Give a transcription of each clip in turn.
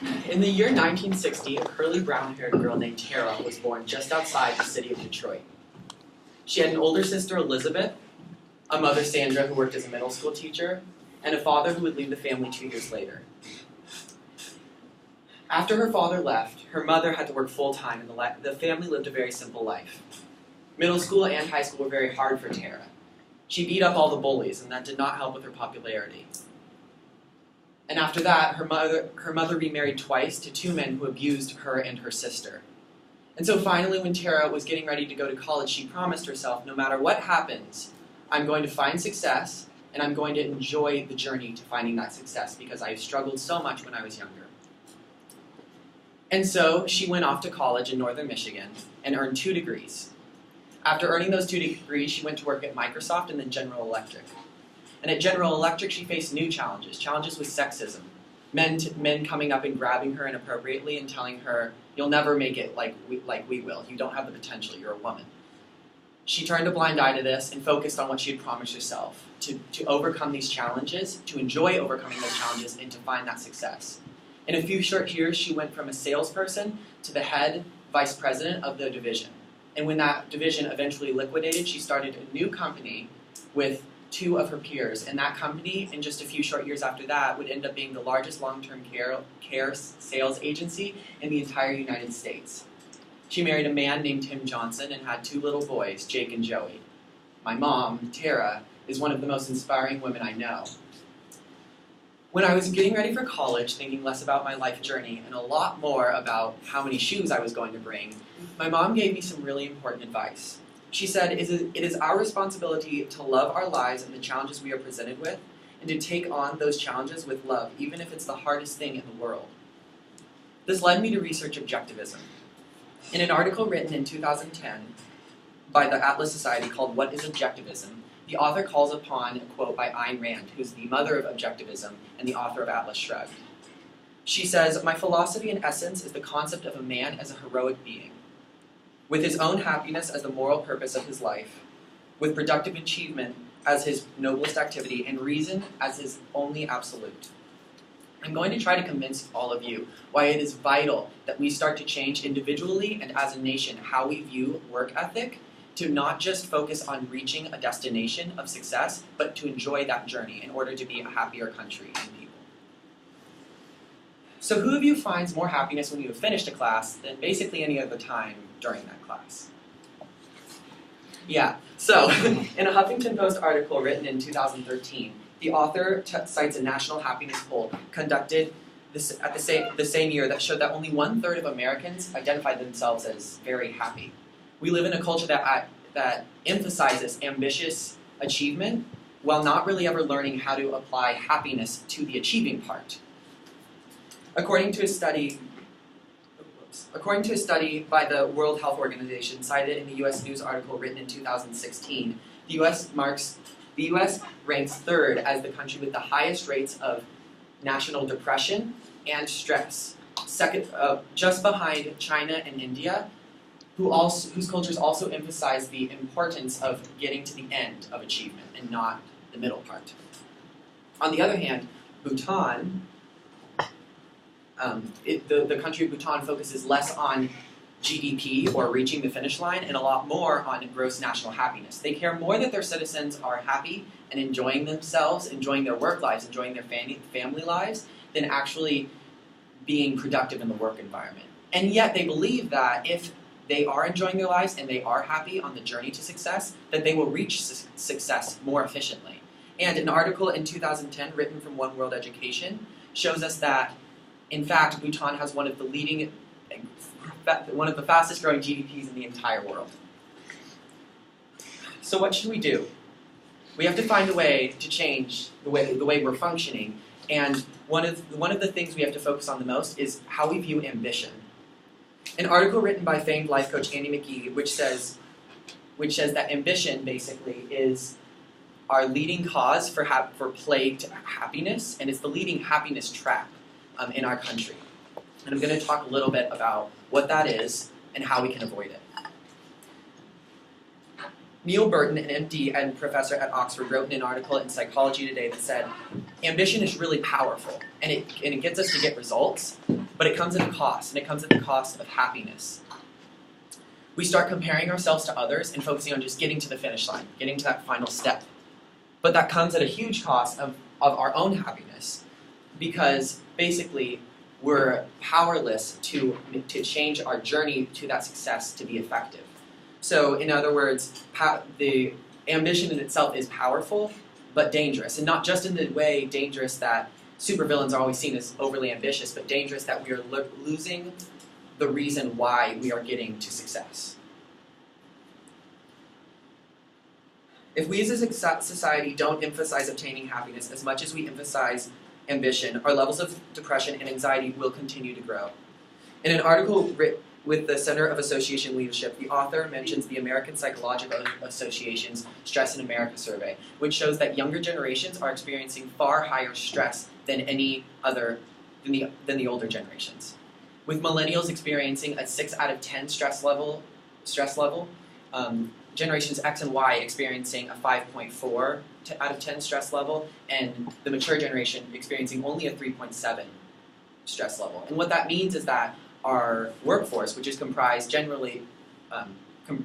In the year 1960, a curly brown-haired girl named Tara was born just outside the city of Detroit. She had an older sister, Elizabeth, a mother, Sandra, who worked as a middle school teacher, and a father who would leave the family 2 years later. After her father left, her mother had to work full-time, and the family lived a very simple life. Middle school and high school were very hard for Tara. She beat up all the bullies, and that did not help with her popularity. And after that, her mother remarried twice to 2 men who abused her and her sister. And so finally, when Tara was getting ready to go to college, she promised herself, no matter what happens, I'm going to find success, and I'm going to enjoy the journey to finding that success because I struggled so much when I was younger. And so she went off to college in northern Michigan and earned 2 degrees. After earning those 2 degrees, she went to work at Microsoft and then General Electric. And at General Electric, she faced new challenges with sexism. Men coming up and grabbing her inappropriately and telling her, you'll never make it like we will. You don't have the potential. You're a woman. She turned a blind eye to this and focused on what she had promised herself, to overcome these challenges, to enjoy overcoming those challenges, and to find that success. In a few short years, she went from a salesperson to the head vice president of the division. And when that division eventually liquidated, she started a new company with 2 of her peers, and that company, in just a few short years after that, would end up being the largest long-term care sales agency in the entire United States. She married a man named Tim Johnson and had 2 little boys, Jake and Joey. My mom, Tara, is one of the most inspiring women I know. When I was getting ready for college, thinking less about my life journey and a lot more about how many shoes I was going to bring, my mom gave me some really important advice. She said, it is our responsibility to love our lives and the challenges we are presented with, and to take on those challenges with love, even if it's the hardest thing in the world. This led me to research objectivism. In an article written in 2010 by the Atlas Society called What is Objectivism?, the author calls upon a quote by Ayn Rand, who's the mother of objectivism and the author of Atlas Shrugged. She says, my philosophy in essence is the concept of a man as a heroic being, with his own happiness as the moral purpose of his life, with productive achievement as his noblest activity, and reason as his only absolute. I'm going to try to convince all of you why it is vital that we start to change individually and as a nation how we view work ethic, to not just focus on reaching a destination of success, but to enjoy that journey in order to be a happier country and people. So who of you finds more happiness when you have finished a class than basically any other time during that class? Yeah, so in a Huffington Post article written in 2013, the author cites a national happiness poll conducted at the same year that showed that only 1/3 of Americans identified themselves as very happy. We live in a culture that emphasizes ambitious achievement while not really ever learning how to apply happiness to the achieving part. According to a study by the World Health Organization cited in the U.S. News article written in 2016, the U.S. ranks 3rd as the country with the highest rates of national depression and stress, just behind China and India, whose cultures also emphasize the importance of getting to the end of achievement and not the middle part. On the other hand, Bhutan, the country of Bhutan focuses less on GDP or reaching the finish line and a lot more on gross national happiness. They care more that their citizens are happy and enjoying themselves, enjoying their work lives, enjoying their family lives, than actually being productive in the work environment. And yet they believe that if they are enjoying their lives and they are happy on the journey to success, that they will reach success more efficiently. And an article in 2010 written from One World Education shows us that, in fact, Bhutan has one of the fastest growing GDPs in the entire world. So what should we do? We have to find a way to change the way we're functioning, and one of the things we have to focus on the most is how we view ambition. An article written by famed life coach Andy McGee, which says that ambition basically is our leading cause for plagued happiness, and it's the leading happiness trap in our country. And I'm going to talk a little bit about what that is and how we can avoid it. Neil Burton, an MD and professor at Oxford, wrote in an article in Psychology Today that said, ambition is really powerful, and it gets us to get results, But it comes at a cost, and it comes at the cost of happiness. We start comparing ourselves to others and focusing on just getting to the finish line, getting to that final step. But that comes at a huge cost of our own happiness, because basically we're powerless to change our journey to that success to be effective. So in other words, the ambition in itself is powerful, but dangerous. And not just in the way dangerous that supervillains are always seen as overly ambitious, but dangerous that we are losing the reason why we are getting to success. If we as a society don't emphasize obtaining happiness as much as we emphasize ambition, our levels of depression and anxiety will continue to grow. In an article written with the Center of Association Leadership, the author mentions the American Psychological Association's Stress in America survey, which shows that younger generations are experiencing far higher stress than the older generations. With millennials experiencing a 6 out of 10 stress level, generations X and Y experiencing a 5.4 out of 10 stress level, and the mature generation experiencing only a 3.7 stress level. And what that means is that our workforce, which is comprised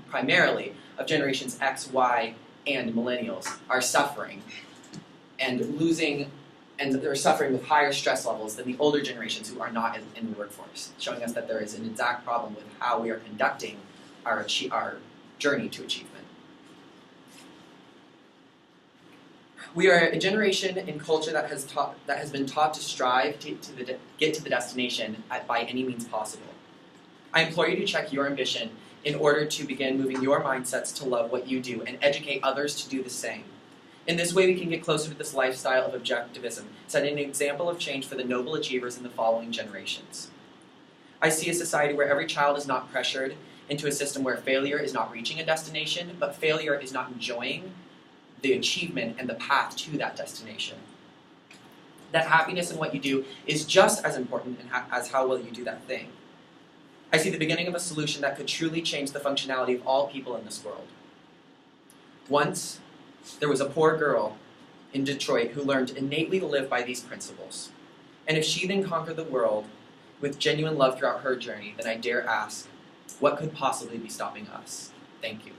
primarily of generations X, Y, and millennials, are suffering and they're suffering with higher stress levels than the older generations who are not in the workforce, showing us that there is an exact problem with how we are conducting our journey to achievement. We are a generation in culture that has been taught to strive to get to the destination by any means possible. I implore you to check your ambition in order to begin moving your mindsets to love what you do and educate others to do the same. In this way, we can get closer to this lifestyle of objectivism, setting an example of change for the noble achievers in the following generations. I see a society where every child is not pressured into a system where failure is not reaching a destination, but failure is not enjoying the achievement and the path to that destination. That happiness in what you do is just as important as how well you do that thing. I see the beginning of a solution that could truly change the functionality of all people in this world. Once, there was a poor girl in Detroit who learned innately to live by these principles. And if she then conquered the world with genuine love throughout her journey, then I dare ask, what could possibly be stopping us? Thank you.